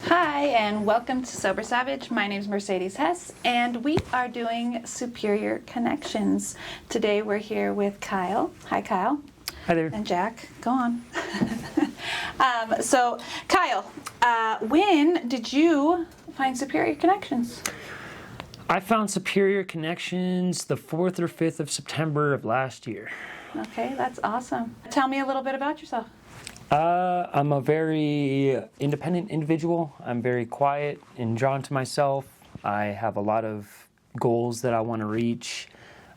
Hi, and welcome to Sober Savage. My name is Mercedes Hess, and we are doing Supeerior Connections. Today we're here with Kyle. Hi, Kyle. Hi there. And Jack. Go on. So, Kyle, when did you find Supeerior Connections? I found Supeerior Connections the 4th or 5th of September of last year. Okay, that's awesome. Tell me a little bit about yourself. I'm a very independent individual. I'm very quiet and drawn to myself. I have a lot of goals that I want to reach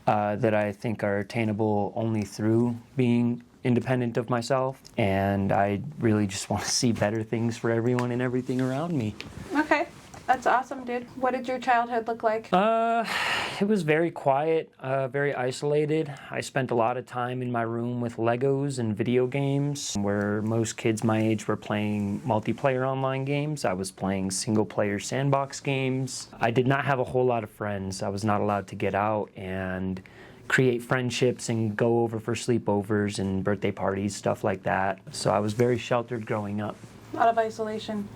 that I think are attainable only through being independent of myself. And I really just want to see better things for everyone and everything around me. Okay. That's awesome, dude. What did your childhood look like? It was very quiet, very isolated. I spent a lot of time in my room with Legos and video games, where most kids my age were playing multiplayer online games. I was playing single-player sandbox games. I did not have a whole lot of friends. I was not allowed to get out and create friendships and go over for sleepovers and birthday parties, stuff like that. So I was very sheltered growing up. A lot of isolation.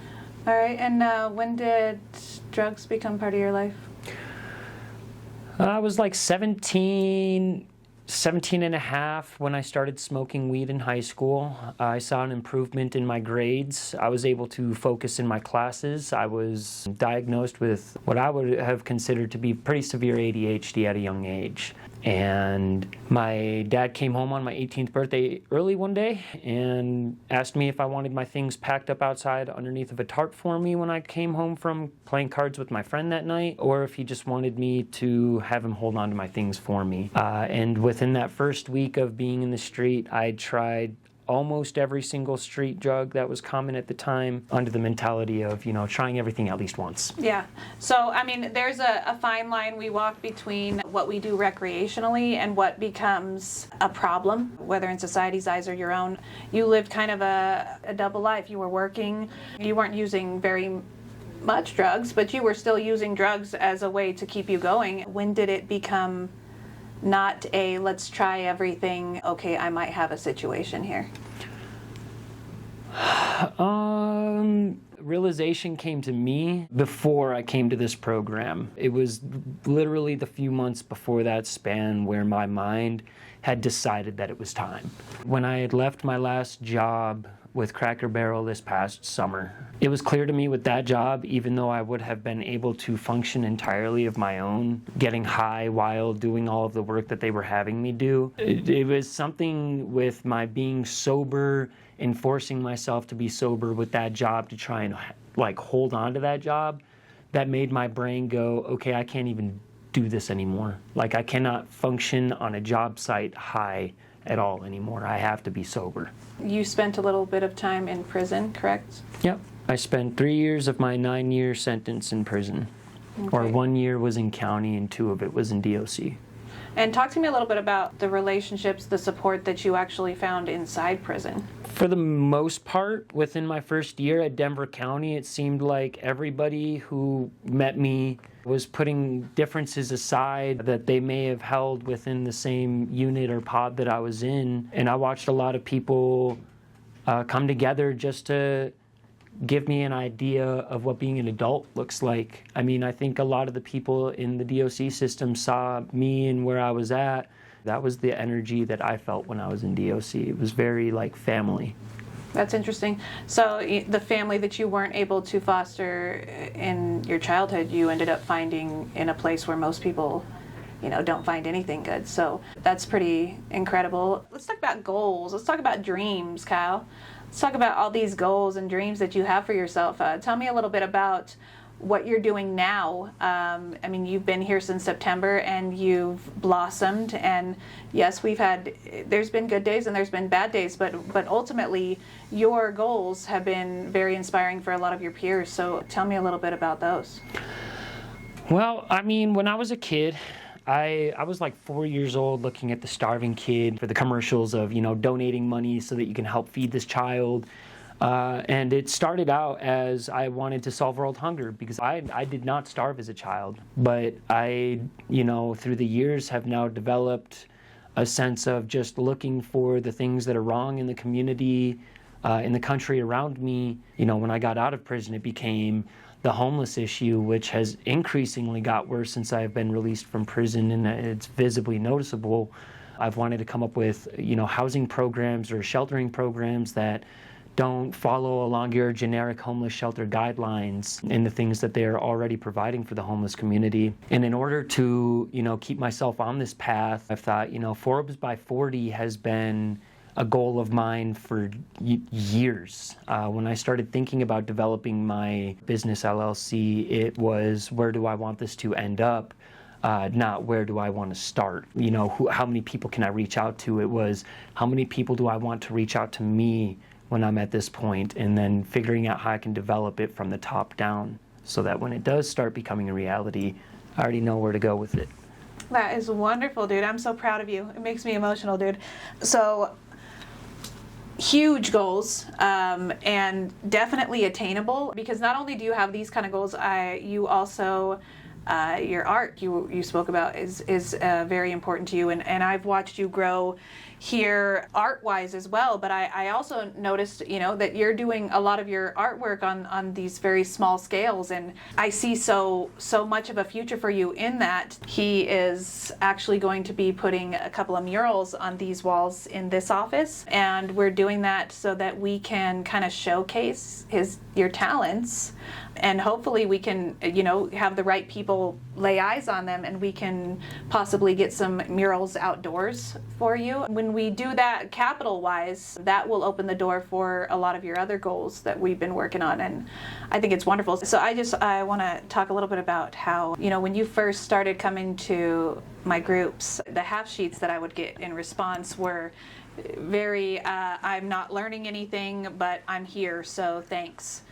All right, and when did drugs become part of your life? I was like 17 and a half when I started smoking weed in high school. I saw an improvement in my grades. I was able to focus in my classes. I was diagnosed with what I would have considered to be pretty severe ADHD at a young age. And my dad came home on my 18th birthday early one day and asked me if I wanted my things packed up outside underneath of a tarp for me when I came home from playing cards with my friend that night, or if he just wanted me to have him hold on to my things for me. And within that first week of being in the street, I tried almost every single street drug that was common at the time, under the mentality of, trying everything at least once. Yeah. So, there's a fine line we walk between what we do recreationally and what becomes a problem, whether in society's eyes or your own. You lived kind of a double life. You were working. You weren't using very much drugs, but you were still using drugs as a way to keep you going. When did it become not a let's try everything, okay, I might have a situation here? Realization came to me before I came to this program. It was literally the few months before that span where my mind had decided that it was time. When I had left my last job with Cracker Barrel this past summer, it was clear to me with that job, even though I would have been able to function entirely of my own, getting high while doing all of the work that they were having me do, it was something with my being sober and forcing myself to be sober with that job to try and hold on to that job that made my brain go, okay, I can't even do this anymore. I cannot function on a job site high at all anymore. I have to be sober. You spent a little bit of time in prison, correct? Yep. I spent 3 years of my 9-year sentence in prison. Okay. Or 1 year was in county and 2 of it was in DOC. And talk to me a little bit about the relationships, the support that you actually found inside prison. For the most part, within my first year at Denver County, it seemed like everybody who met me was putting differences aside that they may have held within the same unit or pod that I was in. And I watched a lot of people come together just to give me an idea of what being an adult looks like. I think a lot of the people in the DOC system saw me and where I was at. That was the energy that I felt when I was in DOC. It was very family. That's interesting. So the family that you weren't able to foster in your childhood, you ended up finding in a place where most people, don't find anything good. So that's pretty incredible. Let's talk about goals. Let's talk about dreams, Kyle. Let's talk about all these goals and dreams that you have for yourself. Tell me a little bit about what you're doing now. You've been here since September and you've blossomed, and yes, there's been good days and there's been bad days, but ultimately your goals have been very inspiring for a lot of your peers. So tell me a little bit about those. Well, when I was a kid, I was 4 years old looking at the starving kid for the commercials of, donating money so that you can help feed this child. And it started out as I wanted to solve world hunger because I did not starve as a child. But I, through the years have now developed a sense of just looking for the things that are wrong in the community, in the country around me, when I got out of prison, it became the homeless issue, which has increasingly got worse since I've been released from prison, and it's visibly noticeable. I've wanted to come up with, housing programs or sheltering programs that don't follow along your generic homeless shelter guidelines and the things that they are already providing for the homeless community. And in order to, keep myself on this path, I've thought, Forbes by 40 has been a goal of mine for years. When I started thinking about developing my business LLC, it was, where do I want this to end up? Not where do I want to start? How many people can I reach out to? It was, how many people do I want to reach out to me when I'm at this point, and then figuring out how I can develop it from the top down so that when it does start becoming a reality, I already know where to go with it. That is wonderful, dude. I'm so proud of you. It makes me emotional, dude. So, huge goals, and definitely attainable, because not only do you have these kind of goals, you also, your art you spoke about is very important to you, and I've watched you grow here art-wise as well, but I also noticed, that you're doing a lot of your artwork on these very small scales, and I see so much of a future for you in that. He is actually going to be putting a couple of murals on these walls in this office, and we're doing that so that we can kind of showcase your talents, and hopefully we can, have the right people lay eyes on them, and we can possibly get some murals outdoors for you. When we do that capital-wise, that will open the door for a lot of your other goals that we've been working on, and I think it's wonderful. So I want to talk a little bit about how, when you first started coming to my groups, the half sheets that I would get in response were very, I'm not learning anything, but I'm here, so thanks.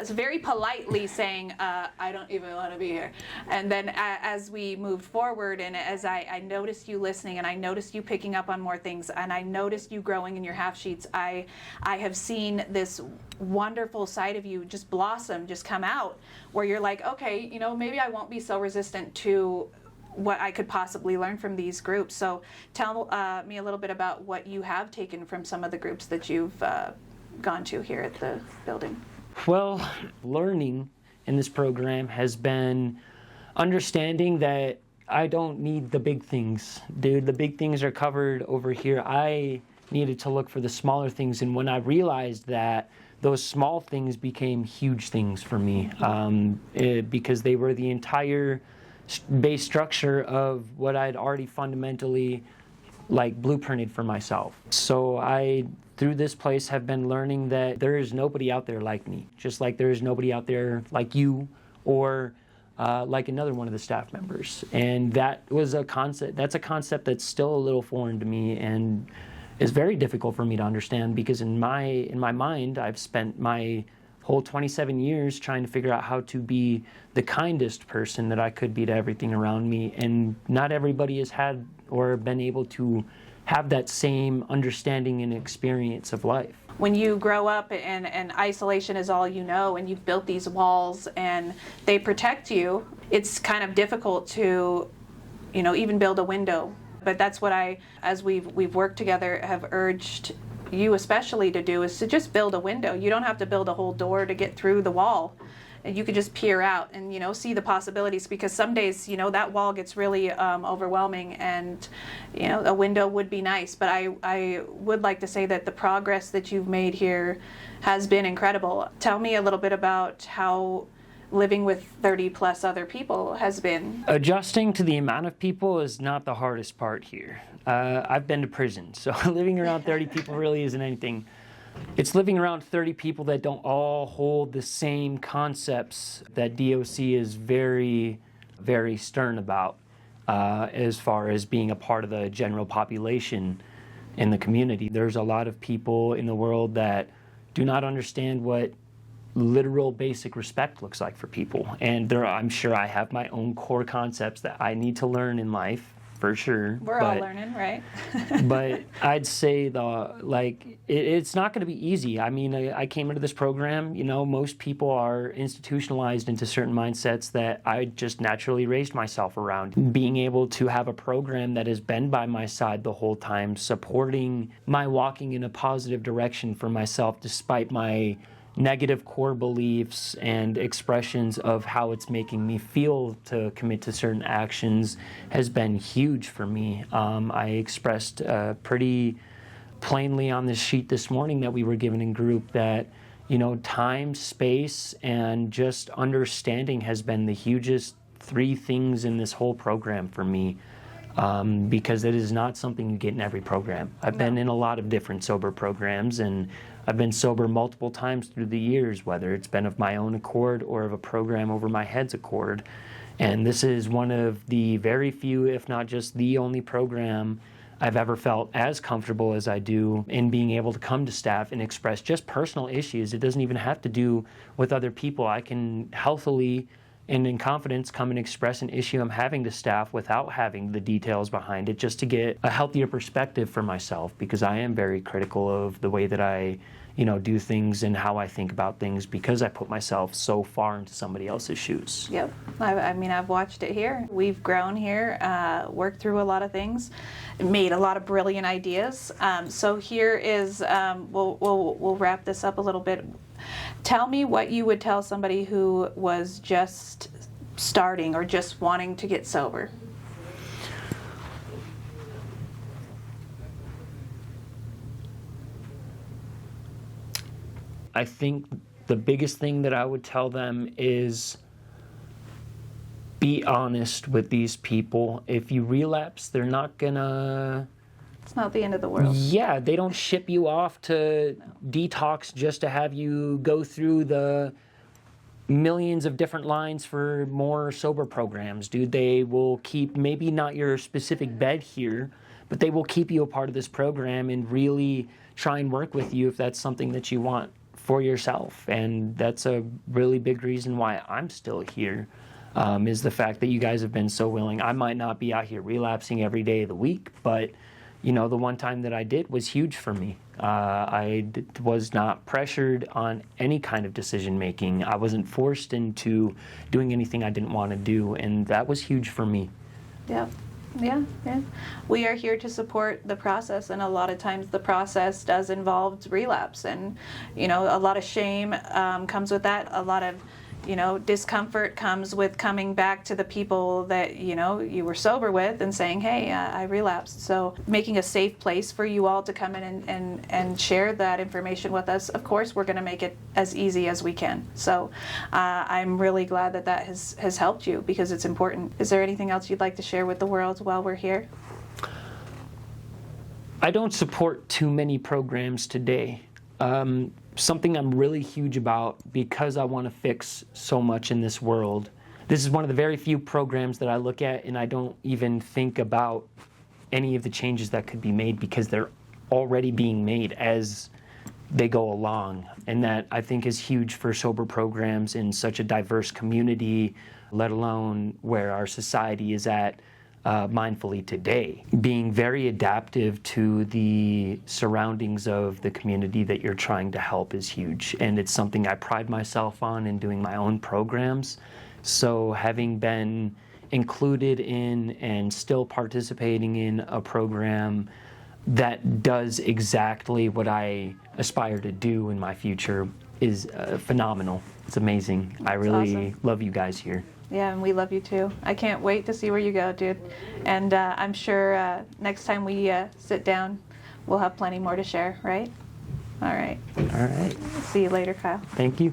It's very politely saying, I don't even want to be here. And then as we moved forward, and as I noticed you listening, and I noticed you picking up on more things, and I noticed you growing in your half sheets, I have seen this wonderful side of you just blossom, just come out, where you're like, okay, maybe I won't be so resistant to what I could possibly learn from these groups. So tell me a little bit about what you have taken from some of the groups that you've gone to here at the building. Well, learning in this program has been understanding that I don't need the big things. Dude, the big things are covered over here. I needed to look for the smaller things, and when I realized that, those small things became huge things for me, because they were the entire base structure of what I'd already fundamentally blueprinted for myself. So I, through this place, have been learning that there is nobody out there like me, just like there is nobody out there like you or like another one of the staff members. And that was a concept. That's a concept that's still a little foreign to me, and is very difficult for me to understand, because in my mind, I've spent my whole 27 years trying to figure out how to be the kindest person that I could be to everything around me, and not everybody has had or been able to have that same understanding and experience of life. When you grow up and isolation is all you know, and you've built these walls and they protect you, it's kind of difficult to, even build a window. But that's what as we've worked together, have urged you especially to do, is to just build a window. You don't have to build a whole door to get through the wall. And you could just peer out and, see the possibilities, because some days, that wall gets really overwhelming, and, a window would be nice. But I would like to say that the progress that you've made here has been incredible. Tell me a little bit about how living with 30 plus other people has been. Adjusting to the amount of people is not the hardest part here. I've been to prison, so living around 30 people really isn't anything. It's living around 30 people that don't all hold the same concepts that DOC is very, very stern about, as far as being a part of the general population in the community. There's a lot of people in the world that do not understand what literal basic respect looks like for people. And I'm sure I have my own core concepts that I need to learn in life for sure. We're all learning, right? But I'd say it's not going to be easy. I mean, I came into this program, most people are institutionalized into certain mindsets that I just naturally raised myself around. Being able to have a program that has been by my side the whole time, supporting my walking in a positive direction for myself despite my negative core beliefs and expressions of how it's making me feel to commit to certain actions has been huge for me. I expressed pretty plainly on this sheet this morning that we were given in group that, time, space, and just understanding has been the hugest 3 things in this whole program for me. Because it is not something you get in every program. I've been in a lot of different sober programs, and I've been sober multiple times through the years, whether it's been of my own accord or of a program over my head's accord. And this is one of the very few, if not just the only program I've ever felt as comfortable as I do in being able to come to staff and express just personal issues. It doesn't even have to do with other people. I can healthily and in confidence come and express an issue I'm having to staff without having the details behind it, just to get a healthier perspective for myself, because I am very critical of the way that I do things and how I think about things, because I put myself so far into somebody else's shoes. Yep. I mean, I've watched it here. We've grown here, worked through a lot of things, made a lot of brilliant ideas. So here is, we'll wrap this up a little bit. Tell me what you would tell somebody who was just starting or just wanting to get sober. I think the biggest thing that I would tell them is be honest with these people. If you relapse, they're not gonna... It's not the end of the world. Yeah, they don't ship you off to detox just to have you go through the millions of different lines for more sober programs, dude. They will keep, maybe not your specific bed here, but they will keep you a part of this program and really try and work with you if that's something that you want for yourself. And that's a really big reason why I'm still here, is the fact that you guys have been so willing. I might not be out here relapsing every day of the week, but the one time that I did was huge for me. I was not pressured on any kind of decision making. I wasn't forced into doing anything I didn't want to do, and that was huge for me. Yeah. We are here to support the process, and a lot of times the process does involve relapse, and a lot of shame comes with that. A lot of discomfort comes with coming back to the people that you were sober with and saying, hey, I relapsed. So making a safe place for you all to come in and share that information with us. Of course, we're going to make it as easy as we can. So I'm really glad that has helped you, because it's important. Is there anything else you'd like to share with the world while we're here? I don't support too many programs today. Something I'm really huge about, because I want to fix so much in this world. This is one of the very few programs that I look at and I don't even think about any of the changes that could be made, because they're already being made as they go along. And that, I think, is huge for sober programs in such a diverse community, let alone where our society is at mindfully today. Being very adaptive to the surroundings of the community that you're trying to help is huge, and it's something I pride myself on in doing my own programs. So having been included in and still participating in a program that does exactly what I aspire to do in my future is phenomenal. It's amazing. I really awesome. Love you guys here. Yeah, and we love you too. I can't wait to see where you go, dude. And I'm sure next time we sit down, we'll have plenty more to share, right? All right. All right. See you later, Kyle. Thank you.